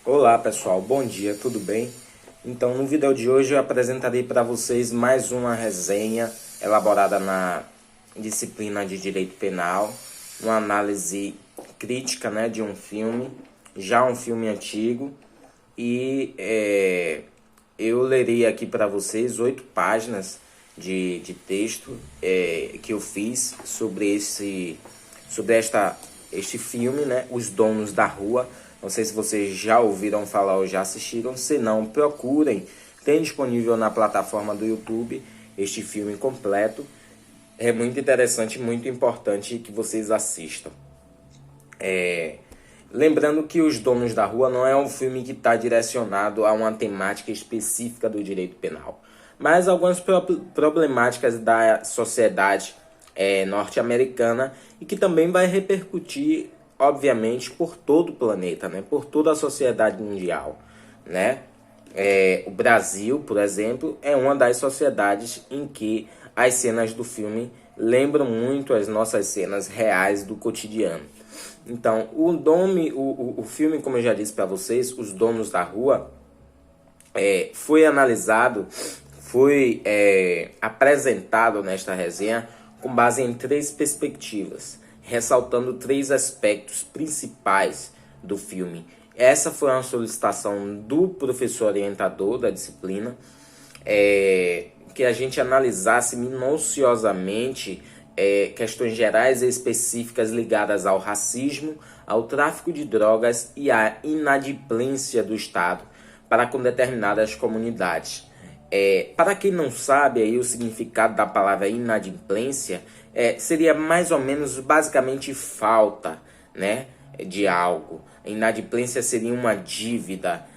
Olá pessoal, bom dia, tudo bem? Então no vídeo de hoje eu apresentarei para vocês mais uma resenha elaborada na disciplina de Direito Penal, uma análise crítica, de um filme, já um filme antigo, e eu lerei aqui para vocês 8 páginas de texto que eu fiz sobre este filme, Os Donos da Rua. Não sei se vocês já ouviram falar ou já assistiram. Se não, procurem. Tem disponível na plataforma do YouTube este filme completo. É muito interessante, muito importante que vocês assistam. Lembrando que Os Donos da Rua não é um filme que está direcionado a uma temática específica do direito penal, mas algumas problemáticas da sociedade norte-americana e que também vai repercutir, obviamente, por todo o planeta, por toda a sociedade mundial. O Brasil, por exemplo, é uma das sociedades em que as cenas do filme lembram muito as nossas cenas reais do cotidiano. Então, o filme, como eu já disse para vocês, Os Donos da Rua, foi analisado, foi apresentado nesta resenha com base em 3 perspectivas, ressaltando 3 aspectos principais do filme. Essa foi uma solicitação do professor orientador da disciplina, que a gente analisasse minuciosamente questões gerais e específicas ligadas ao racismo, ao tráfico de drogas e à inadimplência do Estado para com determinadas comunidades. Para quem não sabe aí o significado da palavra inadimplência, seria mais ou menos basicamente falta, de algo. Inadimplência seria uma dívida,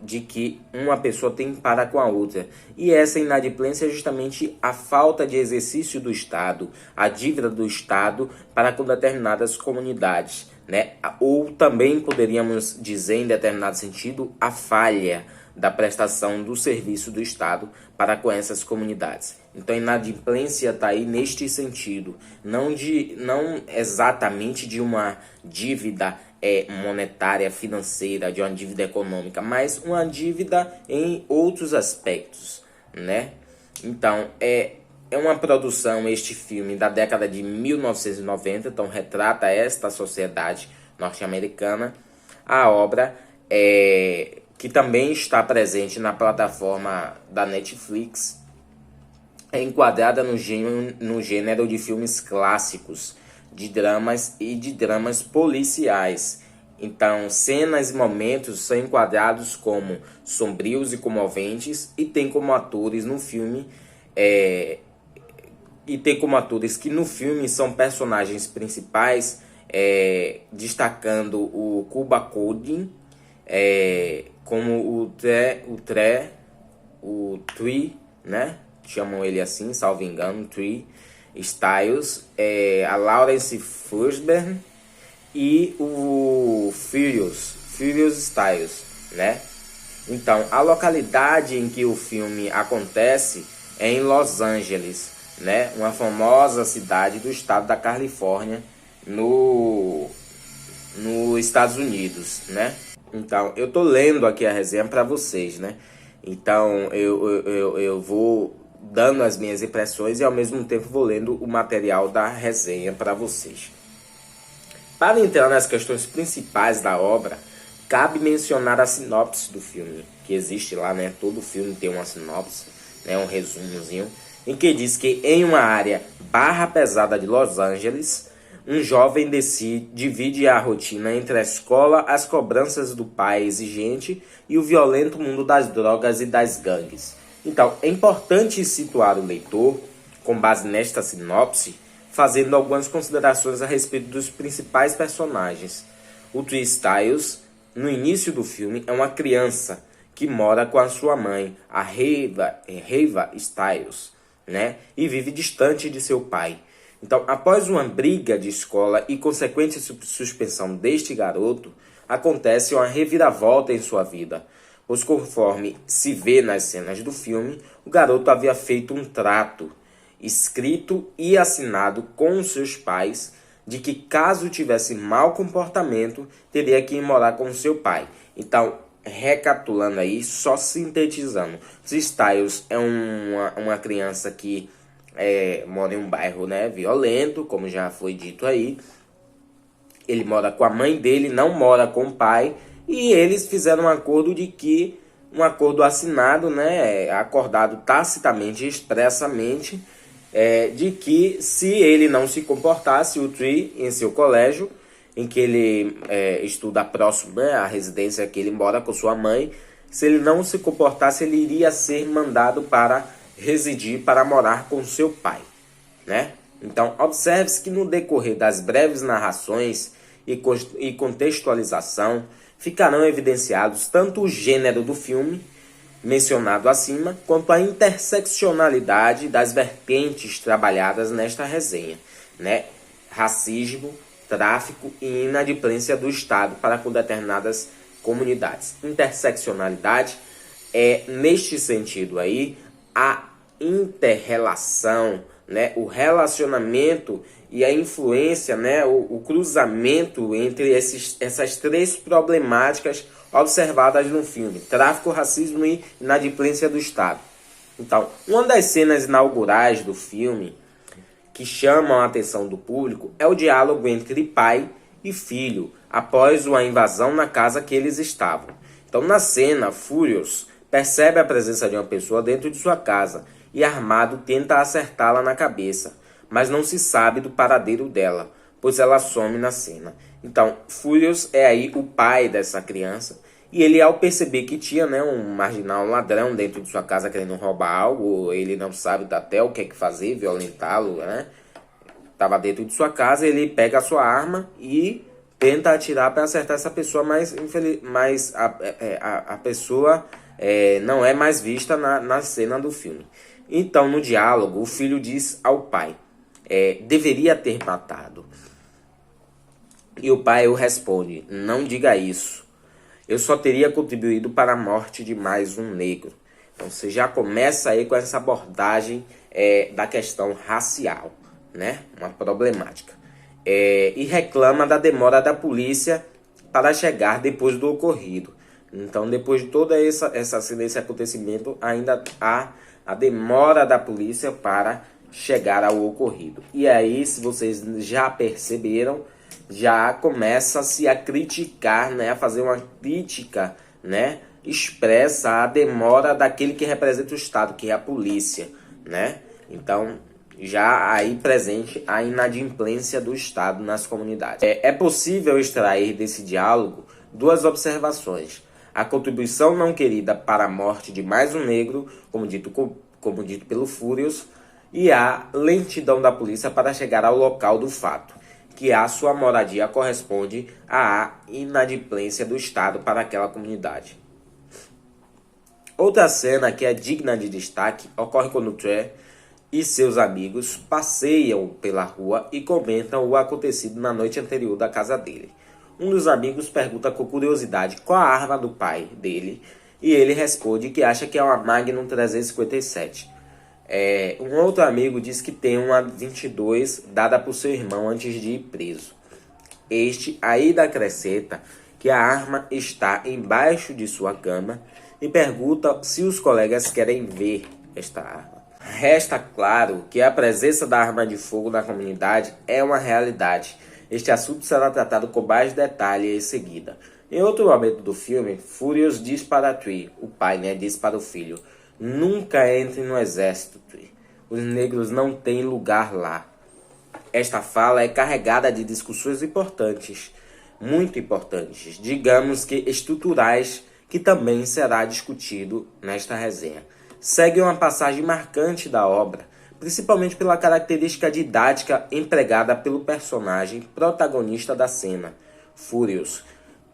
de que uma pessoa tem para com a outra. E essa inadimplência é justamente a falta de exercício do Estado, a dívida do Estado para com determinadas comunidades, Ou também poderíamos dizer, em determinado sentido, a falha da prestação do serviço do Estado para com essas comunidades. Então, a inadimplência está aí neste sentido, não exatamente de uma dívida monetária, financeira, de uma dívida econômica, mas uma dívida em outros aspectos, Então, é uma produção, este filme, da década de 1990, então retrata esta sociedade norte-americana. A obra que também está presente na plataforma da Netflix, é enquadrada no gênero de filmes clássicos, de dramas e de dramas policiais. Então, cenas e momentos são enquadrados como sombrios e comoventes, e tem como atores no filme que no filme são personagens principais, destacando o Cuba Gooding, como o Tree, chamam ele assim, salvo engano, Tree Styles, a Laurence Fishburne e o Furious Styles, Então, a localidade em que o filme acontece é em Los Angeles, uma famosa cidade do estado da Califórnia, nos Estados Unidos, Então, eu tô lendo aqui a resenha para vocês, Então, eu vou dando as minhas impressões e ao mesmo tempo vou lendo o material da resenha para vocês. Para entrar nas questões principais da obra, cabe mencionar a sinopse do filme, que existe lá, Todo filme tem uma sinopse, um resumozinho, em que diz que em uma área barra pesada de Los Angeles, um jovem divide a rotina entre a escola, as cobranças do pai exigente e o violento mundo das drogas e das gangues. Então, é importante situar o leitor, com base nesta sinopse, fazendo algumas considerações a respeito dos principais personagens. O Tree Styles, no início do filme, é uma criança que mora com a sua mãe, a Reva Styles, e vive distante de seu pai. Então, após uma briga de escola e consequente suspensão deste garoto, acontece uma reviravolta em sua vida, pois conforme se vê nas cenas do filme, o garoto havia feito um trato escrito e assinado com seus pais de que caso tivesse mau comportamento, teria que ir morar com seu pai. Então, recapitulando aí, só sintetizando, Styles é uma criança que mora em um bairro, né, violento, como já foi dito aí. Ele mora com a mãe dele, não mora com o pai, e eles fizeram um acordo um acordo assinado, né, acordado tacitamente, expressamente, de que se ele não se comportasse, o Tree, em seu colégio, em que ele estuda próximo, né, à residência que ele mora com sua mãe, se ele não se comportasse, ele iria ser mandado para residir, para morar com seu pai, né? Então, observe-se que no decorrer das breves narrações e contextualização, ficarão evidenciados tanto o gênero do filme, mencionado acima, quanto a interseccionalidade das vertentes trabalhadas nesta resenha, né? Racismo, tráfico e inadimplência do Estado para com determinadas comunidades. Interseccionalidade é, neste sentido aí, a interrelação, né? O relacionamento e a influência, né? O cruzamento entre essas três problemáticas observadas no filme: tráfico, racismo e inadimplência do Estado. Então, uma das cenas inaugurais do filme que chamam a atenção do público é o diálogo entre pai e filho após uma invasão na casa que eles estavam. Então, na cena, Furious percebe a presença de uma pessoa dentro de sua casa e, armado, tenta acertá-la na cabeça, mas não se sabe do paradeiro dela, pois ela some na cena. Então, Furious é aí o pai dessa criança, e ele, ao perceber que tinha, né, um marginal, um ladrão dentro de sua casa querendo roubar algo, ele não sabe até o que é que fazer, violentá-lo, né? Estava dentro de sua casa, ele pega a sua arma e tenta atirar para acertar essa pessoa, mas a pessoa não é mais vista na cena do filme. Então, no diálogo, o filho diz ao pai: deveria ter matado. E o pai o responde: não diga isso. Eu só teria contribuído para a morte de mais um negro. Então, você já começa aí com essa abordagem da questão racial, né? Uma problemática. E reclama da demora da polícia para chegar depois do ocorrido. Então, depois de toda esse acontecimento, ainda há a demora da polícia para chegar ao ocorrido. E aí, se vocês já perceberam, já começa-se a criticar, né, a fazer uma crítica, né, expressa a demora daquele que representa o Estado, que é a polícia, né? Então, já aí presente a inadimplência do Estado nas comunidades. É possível extrair desse diálogo duas observações: a contribuição não querida para a morte de mais um negro, como dito pelo Furious, e a lentidão da polícia para chegar ao local do fato, que a sua moradia corresponde à inadimplência do Estado para aquela comunidade. Outra cena que é digna de destaque ocorre quando Trey e seus amigos passeiam pela rua e comentam o acontecido na noite anterior da casa dele. Um dos amigos pergunta com curiosidade qual a arma do pai dele, e ele responde que acha que é uma Magnum 357. Um outro amigo diz que tem uma 22 dada por seu irmão antes de ir preso. Este ainda acrescenta que a arma está embaixo de sua cama e pergunta se os colegas querem ver esta arma. Resta claro que a presença da arma de fogo na comunidade é uma realidade. Este assunto será tratado com mais detalhe em seguida. Em outro momento do filme, Furious diz para Tree, o pai, né, diz para o filho: nunca entre no exército, Tree. Os negros não têm lugar lá. Esta fala é carregada de discussões importantes, muito importantes, digamos que estruturais, que também será discutido nesta resenha. Segue uma passagem marcante da obra, principalmente pela característica didática empregada pelo personagem protagonista da cena, Furious,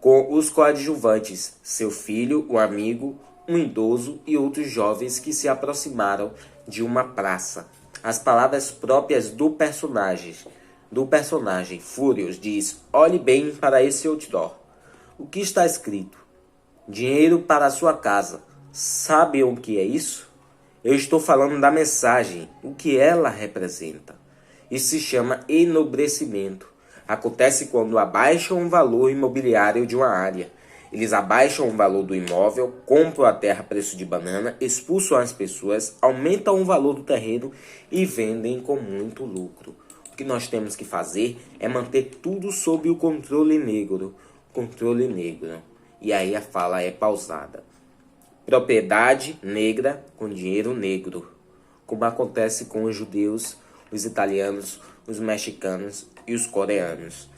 com os coadjuvantes, seu filho, o amigo, um idoso e outros jovens que se aproximaram de uma praça. As palavras próprias do personagem Furious diz: olhe bem para esse outdoor. O que está escrito? Dinheiro para a sua casa. Sabe o que é isso? Eu estou falando da mensagem, o que ela representa. Isso se chama enobrecimento. Acontece quando abaixam o valor imobiliário de uma área. Eles abaixam o valor do imóvel, compram a terra a preço de banana, expulsam as pessoas, aumentam o valor do terreno e vendem com muito lucro. O que nós temos que fazer é manter tudo sob o controle negro. Controle negro. E aí a fala é pausada. Propriedade negra com dinheiro negro. Como acontece com os judeus, os italianos, os mexicanos e os coreanos.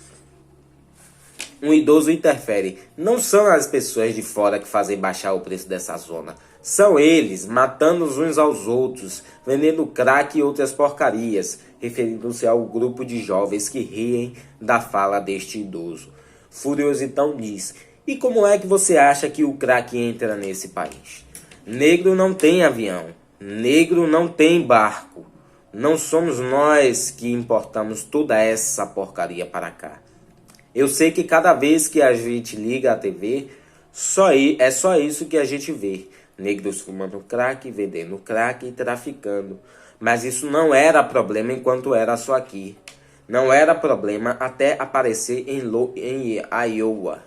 Um idoso interfere. Não são as pessoas de fora que fazem baixar o preço dessa zona. São eles, matando uns aos outros, vendendo crack e outras porcarias, referindo-se ao grupo de jovens que riem da fala deste idoso. Furioso então diz: e como é que você acha que o crack entra nesse país? Negro não tem avião. Negro não tem barco. Não somos nós que importamos toda essa porcaria para cá. Eu sei que cada vez que a gente liga a TV, é só isso que a gente vê. Negros fumando crack, vendendo crack e traficando. Mas isso não era problema enquanto era só aqui. Não era problema até aparecer em Iowa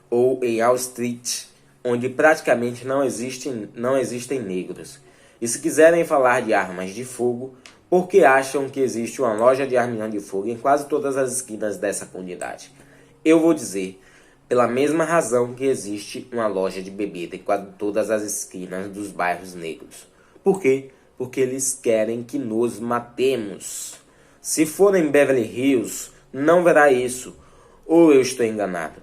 ou em Wall Street, onde praticamente não existem negros. E se quiserem falar de armas de fogo, porque acham que existe uma loja de armas de fogo em quase todas as esquinas dessa comunidade? Eu vou dizer, pela mesma razão que existe uma loja de bebida em quase todas as esquinas dos bairros negros. Por quê? Porque eles querem que nos matemos. Se for em Beverly Hills, não verá isso. Ou eu estou enganado.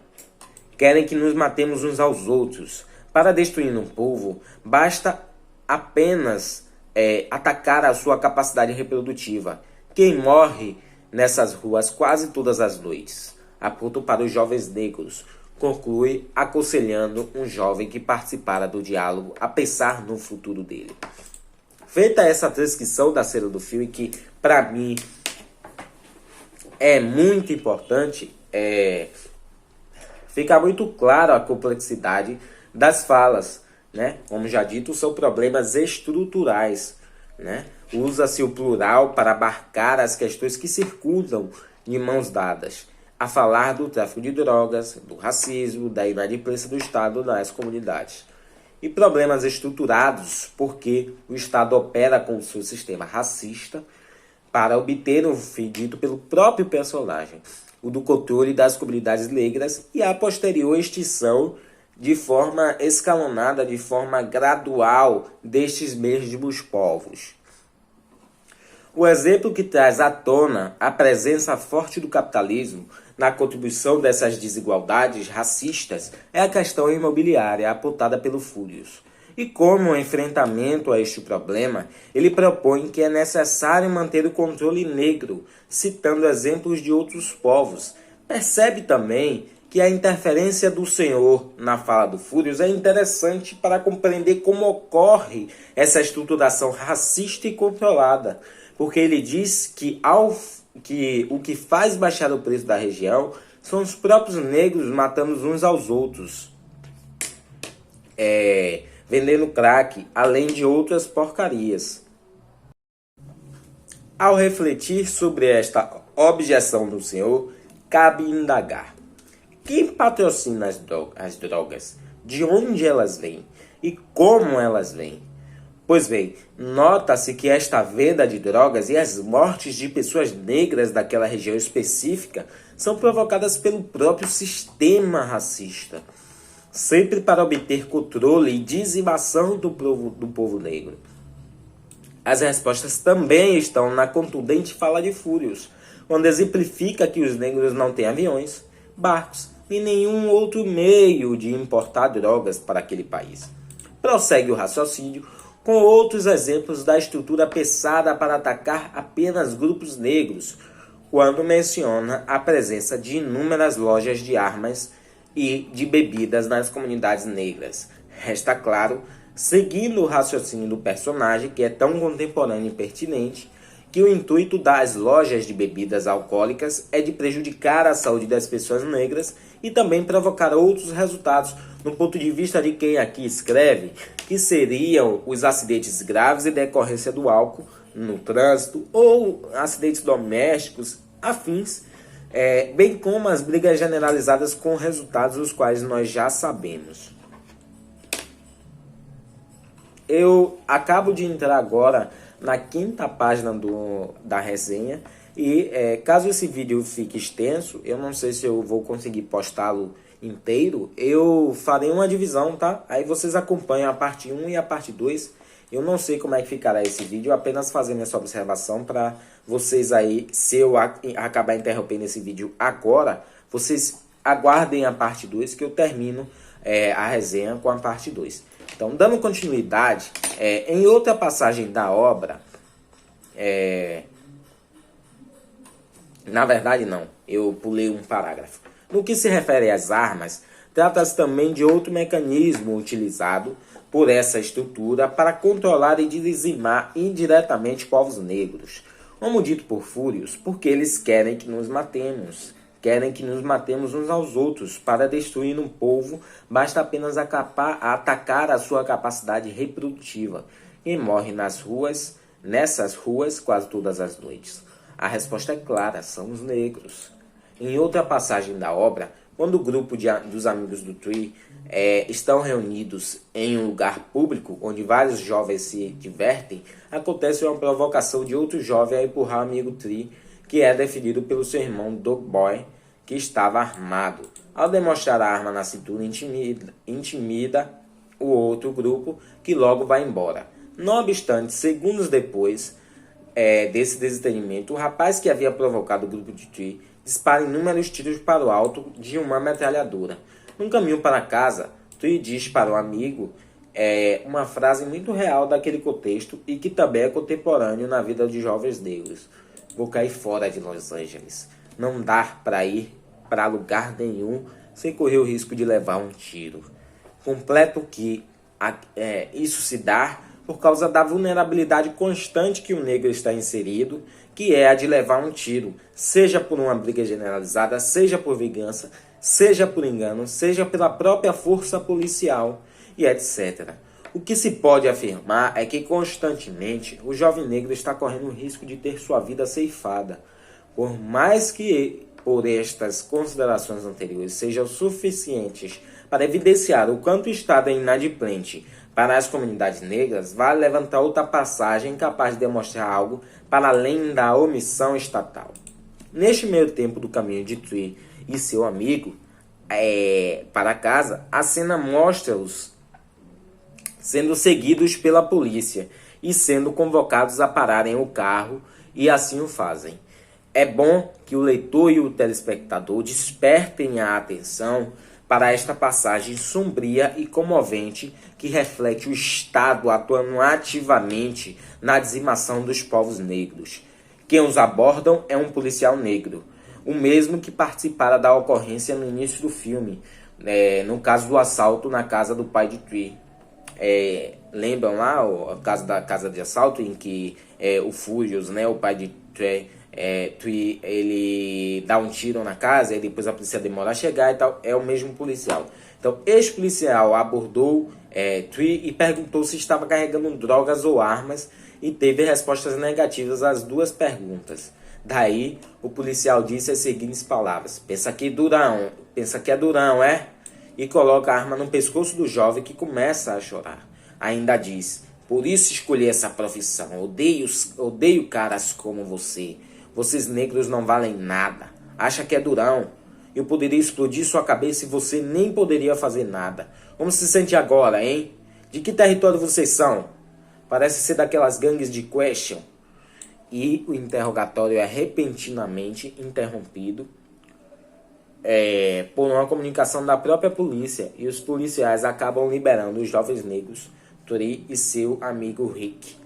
Querem que nos matemos uns aos outros. Para destruir um povo, basta apenas atacar a sua capacidade reprodutiva. Quem morre nessas ruas quase todas as noites? Aponto para os jovens negros. Conclui aconselhando um jovem que participara do diálogo a pensar no futuro dele. Feita essa transcrição da cena do filme, que para mim é muito importante, fica muito claro a complexidade das falas, né? Como já dito, são problemas estruturais, né? Usa-se o plural para abarcar as questões que circundam de mãos dadas, a falar do tráfico de drogas, do racismo, da inadimplência do Estado nas comunidades. E problemas estruturados porque o Estado opera com o seu sistema racista para obter um fim dito pelo próprio personagem, o do controle das comunidades negras e a posterior extinção de forma escalonada, de forma gradual destes mesmos povos. O exemplo que traz à tona a presença forte do capitalismo na contribuição dessas desigualdades racistas é a questão imobiliária apontada pelo Furious. E como enfrentamento a este problema, ele propõe que é necessário manter o controle negro, citando exemplos de outros povos. Percebe também que a interferência do Senhor na fala do Furious é interessante para compreender como ocorre essa estruturação racista e controlada, porque ele diz que o que faz baixar o preço da região são os próprios negros matando uns aos outros, vendendo crack, além de outras porcarias. Ao refletir sobre esta objeção do Senhor, cabe indagar: quem patrocina as drogas? De onde elas vêm? E como elas vêm? Pois bem, nota-se que esta venda de drogas e as mortes de pessoas negras daquela região específica são provocadas pelo próprio sistema racista, sempre para obter controle e dizimação do povo negro. As respostas também estão na contundente fala de Furious, onde exemplifica que os negros não têm aviões, barcos e nenhum outro meio de importar drogas para aquele país. Prossegue o raciocínio com outros exemplos da estrutura pensada para atacar apenas grupos negros, quando menciona a presença de inúmeras lojas de armas e de bebidas nas comunidades negras. Resta claro, seguindo o raciocínio do personagem, que é tão contemporâneo e pertinente, que o intuito das lojas de bebidas alcoólicas é de prejudicar a saúde das pessoas negras e também provocar outros resultados, no ponto de vista de quem aqui escreve, que seriam os acidentes graves em decorrência do álcool no trânsito ou acidentes domésticos afins, bem como as brigas generalizadas com resultados os quais nós já sabemos. Eu acabo de entrar agora na 5ª página da resenha e caso esse vídeo fique extenso, eu não sei se eu vou conseguir postá-lo inteiro, eu farei uma divisão, tá? Aí vocês acompanham a parte 1 e a parte 2. Eu não sei como é que ficará esse vídeo, apenas fazendo essa observação para vocês aí, se eu acabar interrompendo esse vídeo agora, vocês aguardem a parte 2 que eu termino a resenha com a parte 2. Então, dando continuidade, em outra passagem da obra, na verdade não, eu pulei um parágrafo. No que se refere às armas, trata-se também de outro mecanismo utilizado por essa estrutura para controlar e dizimar indiretamente povos negros. Como dito por Fúrios, porque eles querem que nos matemos. Querem que nos matemos uns aos outros. Para destruir um povo, basta apenas atacar a sua capacidade reprodutiva. E morre nessas ruas, quase todas as noites. A resposta é clara, são os negros. Em outra passagem da obra, quando o grupo dos amigos do Tree estão reunidos em um lugar público, onde vários jovens se divertem, acontece uma provocação de outro jovem a empurrar o amigo Tree, que é defendido pelo seu irmão Dog Boy, que estava armado. Ao demonstrar a arma na cintura, intimida o outro grupo, que logo vai embora. Não obstante, segundos depois desse desentendimento, o rapaz que havia provocado o grupo de Tree dispara inúmeros tiros para o alto de uma metralhadora. No caminho para casa, Tree diz para o amigo uma frase muito real daquele contexto e que também é contemporâneo na vida de jovens negros. Vou cair fora de Los Angeles. Não dá para ir para lugar nenhum sem correr o risco de levar um tiro. Completo que isso se dá por causa da vulnerabilidade constante que o negro está inserido, que é a de levar um tiro, seja por uma briga generalizada, seja por vingança, seja por engano, seja pela própria força policial e etc. O que se pode afirmar é que constantemente o jovem negro está correndo o risco de ter sua vida ceifada. Por mais que por estas considerações anteriores sejam suficientes para evidenciar o quanto o Estado é inadimplente para as comunidades negras, vale levantar outra passagem capaz de demonstrar algo para além da omissão estatal. Neste meio tempo do caminho de Tree e seu amigo para casa, a cena mostra-os sendo seguidos pela polícia e sendo convocados a pararem o carro, e assim o fazem. É bom que o leitor e o telespectador despertem a atenção para esta passagem sombria e comovente que reflete o Estado atuando ativamente na dizimação dos povos negros. Quem os abordam é um policial negro, o mesmo que participara da ocorrência no início do filme, no caso do assalto na casa do pai de Tree. Lembram lá o caso da casa de assalto em que o Furious, o pai de Tree, ele dá um tiro na casa e depois a polícia demora a chegar e tal. É o mesmo policial. Então, este policial abordou Tree e perguntou se estava carregando drogas ou armas e teve respostas negativas às duas perguntas. Daí, o policial disse as seguintes palavras: pensa que é durão, é? E coloca a arma no pescoço do jovem, que começa a chorar. Ainda diz: por isso escolhi essa profissão. Odeio caras como você. Vocês negros não valem nada. Acha que é durão? Eu poderia explodir sua cabeça e você nem poderia fazer nada. Como se sente agora, hein? De que território vocês são? Parece ser daquelas gangues de Question. E o interrogatório é repentinamente interrompido por uma comunicação da própria polícia, e os policiais acabam liberando os jovens negros, Tree e seu amigo Rick.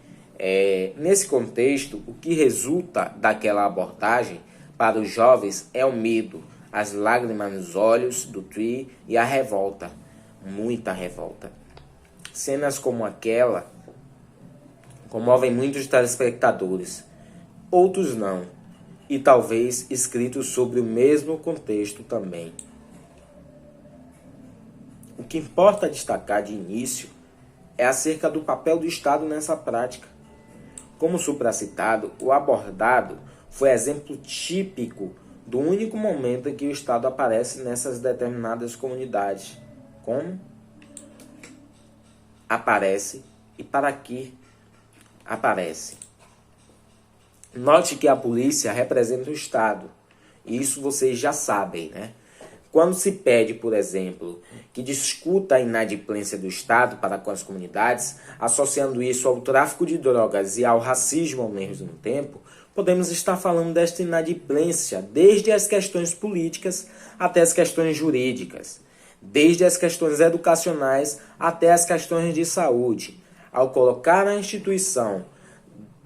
Nesse contexto, o que resulta daquela abordagem para os jovens é o medo, as lágrimas nos olhos do Tree e a revolta, muita revolta. Cenas como aquela comovem muitos telespectadores, outros não, e talvez escritos sobre o mesmo contexto também. O que importa destacar de início é acerca do papel do Estado nessa prática. Como supracitado, o abordado foi exemplo típico do único momento em que o Estado aparece nessas determinadas comunidades. Como aparece e para que aparece. Note que a polícia representa o Estado. E isso vocês já sabem, né? Quando se pede, por exemplo, que discuta a inadimplência do Estado para com as comunidades, associando isso ao tráfico de drogas e ao racismo ao mesmo tempo, podemos estar falando desta inadimplência desde as questões políticas até as questões jurídicas, desde as questões educacionais até as questões de saúde. Ao colocar a instituição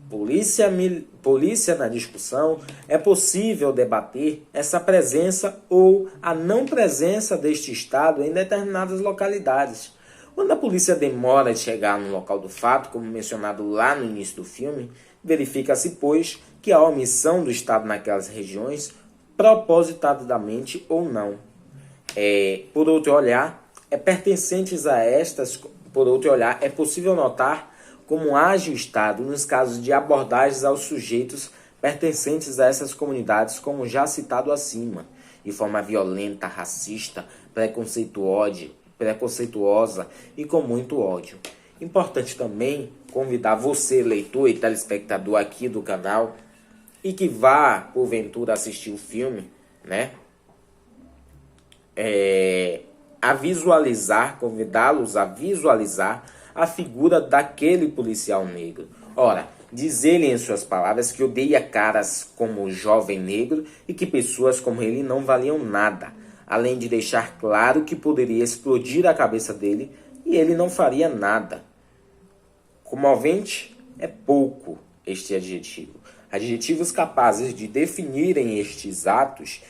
polícia na discussão, é possível debater essa presença ou a não presença deste Estado em determinadas localidades. Quando a polícia demora de chegar no local do fato, como mencionado lá no início do filme, verifica-se, pois, que há omissão do Estado naquelas regiões, propositadamente ou não. Por outro olhar, é possível notar como age o Estado nos casos de abordagens aos sujeitos pertencentes a essas comunidades, como já citado acima, de forma violenta, racista, preconceituosa e com muito ódio. Importante também convidar você, leitor e telespectador aqui do canal, e que vá, porventura, assistir o filme, né? Convidá-los a visualizar a figura daquele policial negro. Ora, diz ele em suas palavras que odeia caras como o jovem negro e que pessoas como ele não valiam nada, além de deixar claro que poderia explodir a cabeça dele e ele não faria nada. Comovente é pouco este adjetivo. Adjetivos capazes de definirem estes atos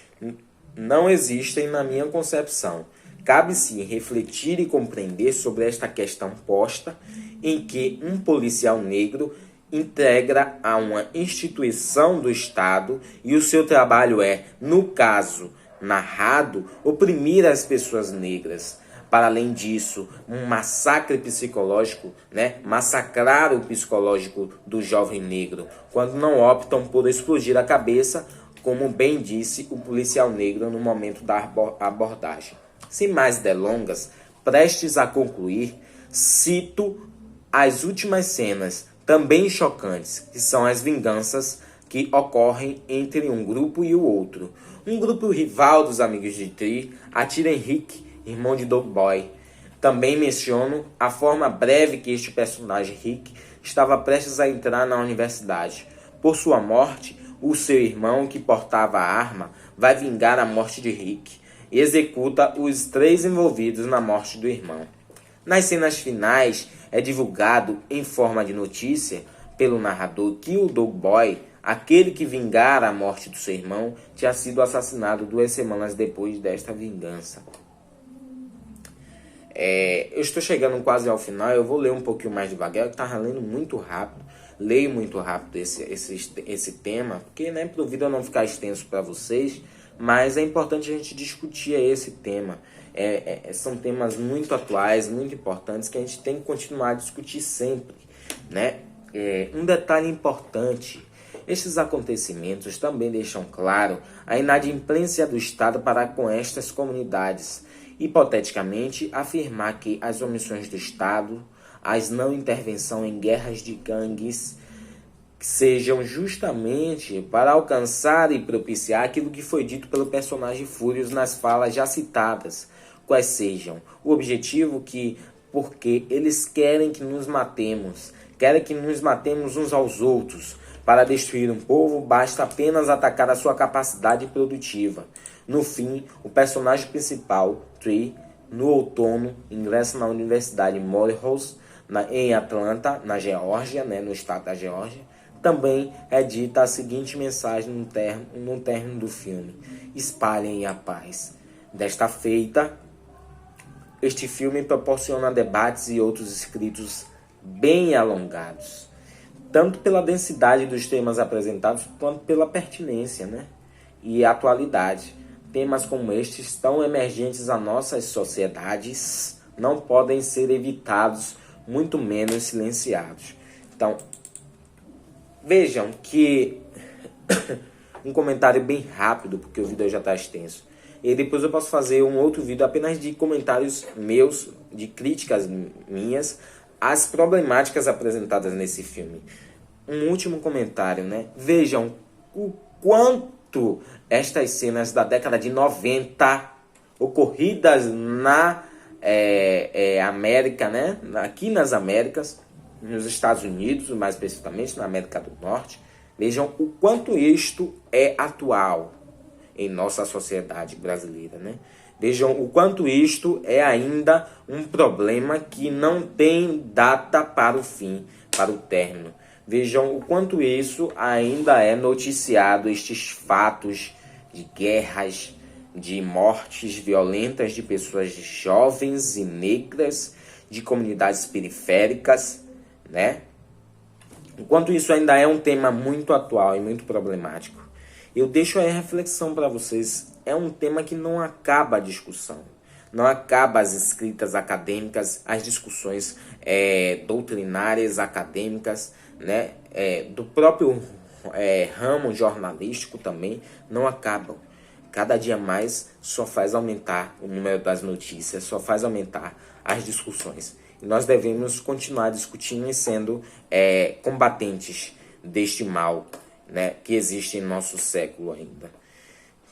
não existem na minha concepção. Cabe-se refletir e compreender sobre esta questão posta em que um policial negro integra a uma instituição do Estado e o seu trabalho é, no caso narrado, oprimir as pessoas negras. Para além disso, um massacre psicológico, né? Massacrar o psicológico do jovem negro, quando não optam por explodir a cabeça, como bem disse o policial negro no momento da abordagem. Sem mais delongas, prestes a concluir, cito as últimas cenas, também chocantes, que são as vinganças que ocorrem entre um grupo e o outro. Um grupo rival dos amigos de Tree atira em Rick, irmão de Dog Boy. Também menciono a forma breve que este personagem, Rick, estava prestes a entrar na universidade. Por sua morte, o seu irmão, que portava a arma, vai vingar a morte de Rick e executa os 3 envolvidos na morte do irmão. Nas cenas finais, é divulgado, em forma de notícia, pelo narrador que o Dog Boy, aquele que vingara a morte do seu irmão, tinha sido assassinado 2 semanas depois desta vingança. Eu estou chegando quase ao final, eu vou ler um pouquinho mais devagar, eu estava lendo muito rápido, leio muito rápido esse tema, porque, né, para o vídeo não ficar extenso para vocês, mas é importante a gente discutir esse tema. São temas muito atuais, muito importantes, que a gente tem que continuar a discutir sempre, né? Um detalhe importante: estes acontecimentos também deixam claro a inadimplência do Estado para com estas comunidades. Hipoteticamente, afirmar que as omissões do Estado, as não intervenção em guerras de gangues, sejam justamente para alcançar e propiciar aquilo que foi dito pelo personagem Furious nas falas já citadas, quais sejam o objetivo porque eles querem que nos matemos uns aos outros. Para destruir um povo, basta apenas atacar a sua capacidade produtiva. No fim, o personagem principal, Tree, no outono, ingressa na Universidade Morehouse, em Atlanta, na Geórgia, né, no estado da Geórgia. Também é dita a seguinte mensagem no término do filme: espalhem a paz. Desta feita, este filme proporciona debates e outros escritos bem alongados, tanto pela densidade dos temas apresentados, quanto pela pertinência, né, e atualidade. Temas como estes, tão emergentes a nossas sociedades, não podem ser evitados, muito menos silenciados. Então, vejam que um comentário bem rápido, porque o vídeo já está extenso. E depois eu posso fazer um outro vídeo apenas de comentários meus, de críticas minhas, às problemáticas apresentadas nesse filme. Um último comentário, né? Vejam o quanto estas cenas da década de 90, ocorridas na América, né? Aqui nas Américas, nos Estados Unidos, mais especificamente na América do Norte, vejam o quanto isto é atual em nossa sociedade brasileira, né? Vejam o quanto isto é ainda um problema que não tem data para o fim, para o término. Vejam o quanto isso ainda é noticiado, estes fatos de guerras, de mortes violentas de pessoas jovens e negras, de comunidades periféricas, né? Enquanto isso ainda é um tema muito atual e muito problemático. Eu deixo aí a reflexão para vocês. É um tema que não acaba a discussão. Não acaba as escritas acadêmicas, as discussões doutrinárias, acadêmicas, né? Do próprio ramo jornalístico também, não acabam. Cada dia mais só faz aumentar o número das notícias, só faz aumentar as discussões. E nós devemos continuar discutindo e sendo combatentes deste mal, né, que existe em nosso século ainda.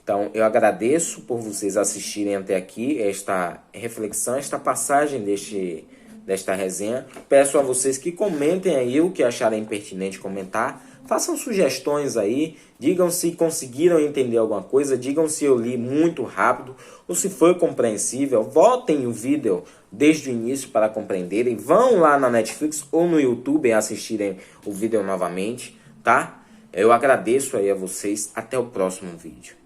Então, eu agradeço por vocês assistirem até aqui esta reflexão, esta passagem desta resenha. Peço a vocês que comentem aí o que acharem pertinente comentar. Façam sugestões aí, digam se conseguiram entender alguma coisa, digam se eu li muito rápido ou se foi compreensível. Voltem o vídeo desde o início para compreenderem. Vão lá na Netflix ou no YouTube assistirem o vídeo novamente, tá? Eu agradeço aí a vocês. Até o próximo vídeo.